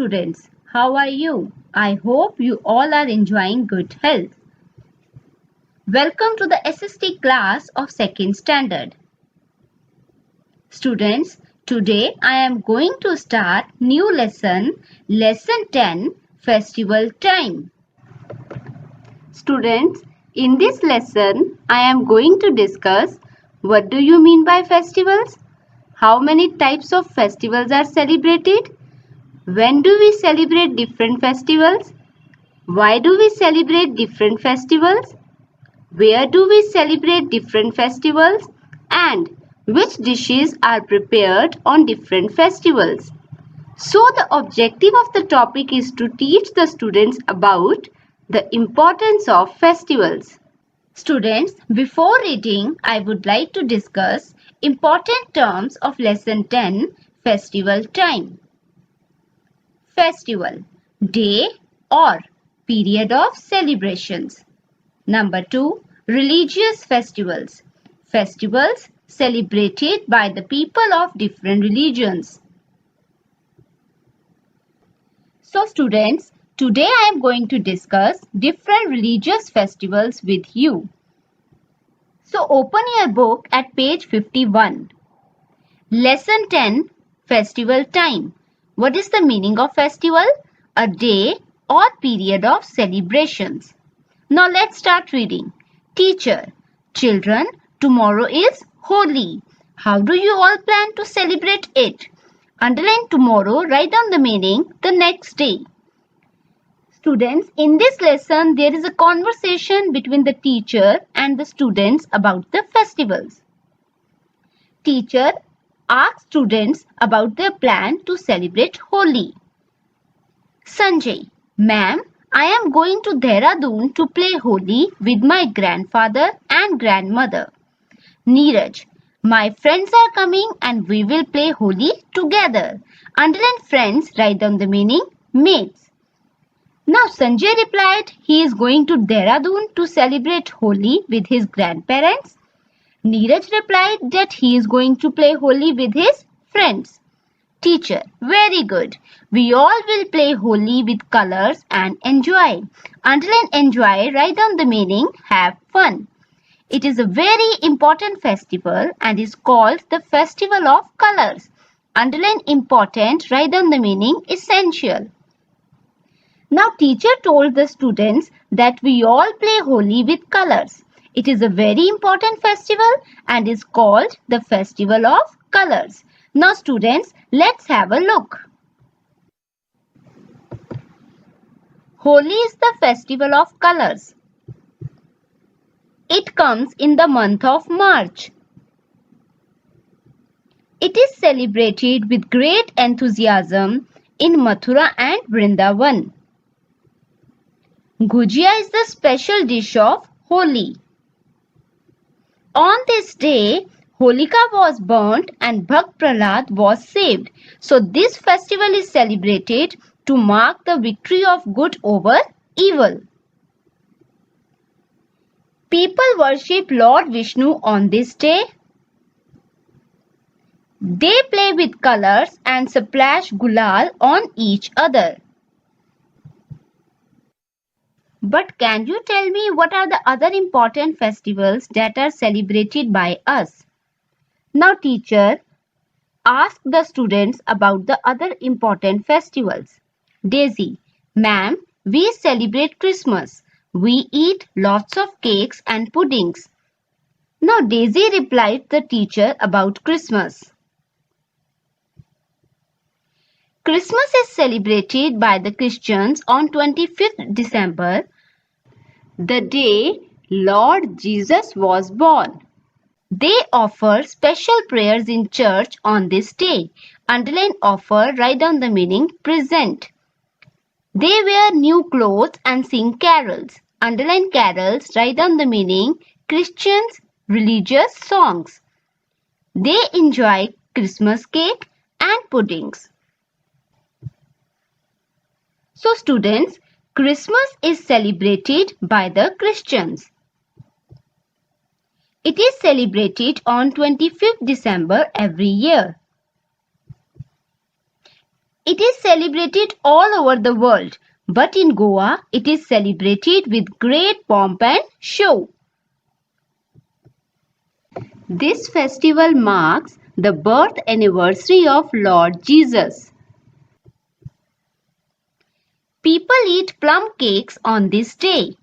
students, how are you? I hope you all are enjoying good health. Welcome to the SST class of 2nd standard. Students, today I am going to start new lesson 10, Festival Time. Students, in this lesson I am going to discuss what do you mean by festivals? How many types of festivals are celebrated? When do we celebrate different festivals? Why do we celebrate different festivals? Where do we celebrate different festivals? And which dishes are prepared on different festivals? So the objective of the topic is to teach the students about the importance of festivals. Students, before reading, I would like to discuss important terms of lesson 10, Festival Time. Festival, day or period of celebrations. Number 2, religious festivals. Festivals celebrated by the people of different religions. So students, today I am going to discuss different religious festivals with you. So open your book at page 51. Lesson 10, Festival Time. What is the meaning of festival? A day or period of celebrations. Now let's start reading. Teacher, children, tomorrow is Holi. How do you all plan to celebrate it? Underline tomorrow, write down the meaning the next day. Students, in this lesson there is a conversation between the teacher and the students about the festivals. Teacher asks students about their plan to celebrate Holi. Sanjay, ma'am, I am going to Dehradun to play Holi with my grandfather and grandmother. Neeraj, my friends are coming and we will play Holi together. Underline friends, write down the meaning mates. Now Sanjay replied he is going to Dehradun to celebrate Holi with his grandparents. Neeraj replied that he is going to play Holi with his friends. Teacher, very good. We all will play Holi with colors and enjoy. Underline enjoy, write down the meaning, have fun. It is a very important festival and is called the Festival of Colors. Underline important, write down the meaning essential. Now teacher told the students that we all play Holi with colors. It is a very important festival and is called the Festival of Colors. Now students, let's have a look. Holi is the festival of colors. It comes in the month of March. It is celebrated with great enthusiasm in Mathura and Vrindavan. Gujia is the special dish of Holi. On this day, Holika was burnt and Bhakt Prahlad was saved. So this festival is celebrated to mark the victory of good over evil. People worship Lord Vishnu on this day. They play with colors and splash gulal on each other. But can you tell me what are the other important festivals that are celebrated by us? Now teacher, ask the students about the other important festivals. Daisy, ma'am, we celebrate Christmas. We eat lots of cakes and puddings. Now Daisy replied the teacher about Christmas. Christmas is celebrated by the Christians on 25th December, the day Lord Jesus was born. They offer special prayers in church on this day. Underline offer, write down the meaning present. They wear new clothes and sing carols. Underline carols, write down the meaning Christians' religious songs. They enjoy Christmas cake and puddings. So students, Christmas is celebrated by the Christians. It is celebrated on 25th December every year. It is celebrated all over the world, but in Goa, it is celebrated with great pomp and show. This festival marks the birth anniversary of Lord Jesus. People eat plum cakes on this day.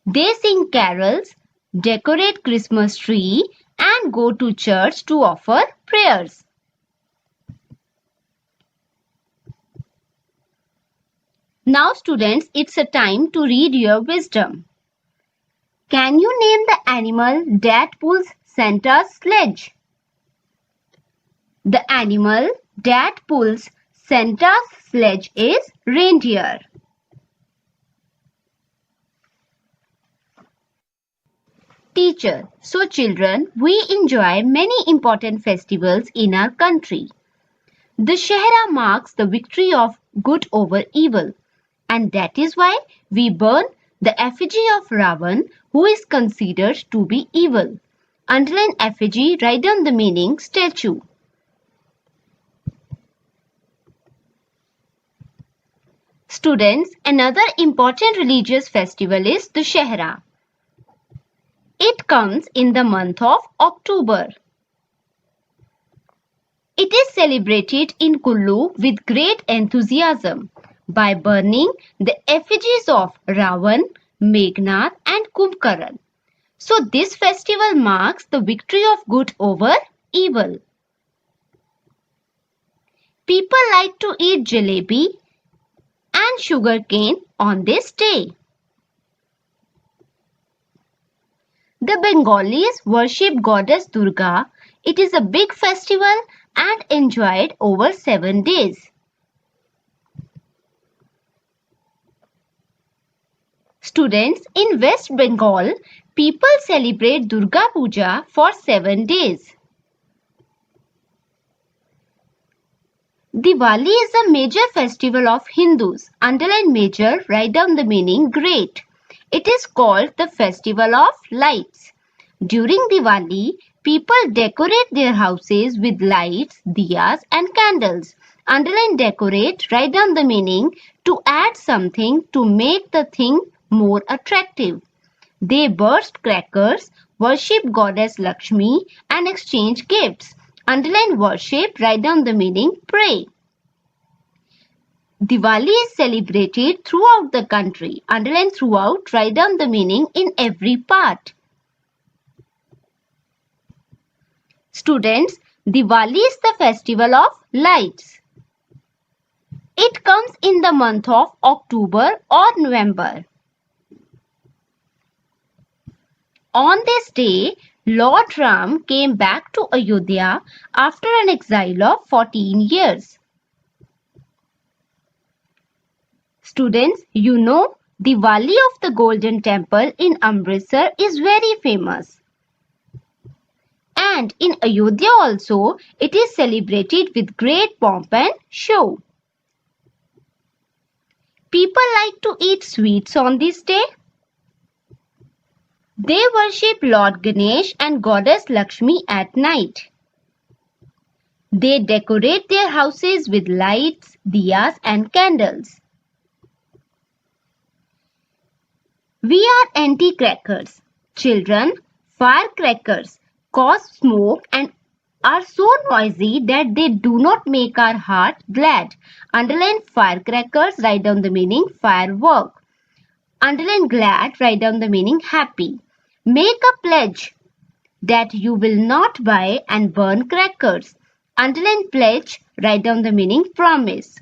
They sing carols, decorate Christmas tree, and go to church to offer prayers. Now students, it's a time to read your wisdom. Can you name the animal that pulls Santa's sledge? The animal that pulls Santa's sledge is reindeer. Teacher, so children, we enjoy many important festivals in our country. The Shahra marks the victory of good over evil, and that is why we burn the effigy of Ravan, who is considered to be evil. Underline effigy, write down the meaning statue. Students, another important religious festival is the Shahra. It comes in the month of October. It is celebrated in Kullu with great enthusiasm by burning the effigies of Ravan, Meghnad and Kumbhakarna. So this festival marks the victory of good over evil. People like to eat jalebi and sugarcane on this day. The Bengalis worship goddess Durga. It is a big festival and enjoyed over 7 days. Students, in West Bengal, people celebrate Durga Puja for 7 days. Diwali is a major festival of Hindus. Underline major, write down the meaning great. It is called the festival of lights. During Diwali, people decorate their houses with lights, diyas and candles. Underline decorate, write down the meaning to add something to make the thing more attractive. They burst crackers, worship goddess Lakshmi and exchange gifts. Underline worship, write down the meaning pray. Diwali is celebrated throughout the country. Underline throughout, write down the meaning in every part. Students, Diwali is the festival of lights. It comes in the month of October or November. On this day, Lord Ram came back to Ayodhya after an exile of 14 years. Students, you know, Diwali of the Golden Temple in Amritsar is very famous. And in Ayodhya also, it is celebrated with great pomp and show. People like to eat sweets on this day. They worship Lord Ganesh and goddess Lakshmi at night. They decorate their houses with lights, diyas and candles. We are anti-crackers. Children, firecrackers cause smoke and are so noisy that they do not make our heart glad. Underline firecrackers, write down the meaning firework. Underline glad, write down the meaning happy. Make a pledge that you will not buy and burn crackers. Underline pledge, write down the meaning promise.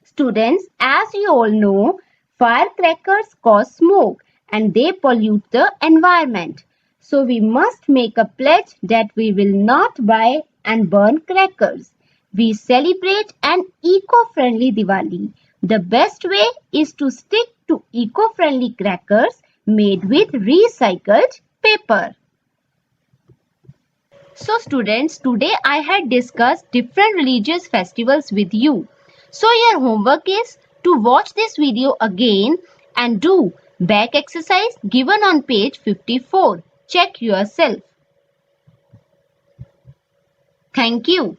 Students, as you all know, firecrackers cause smoke and they pollute the environment. So we must make a pledge that we will not buy and burn crackers. We celebrate an eco-friendly Diwali. The best way is to stick to eco-friendly crackers made with recycled paper. So students, today I had discussed different religious festivals with you. So your homework is to watch this video again and do back exercise given on page 54. Check yourself. Thank you.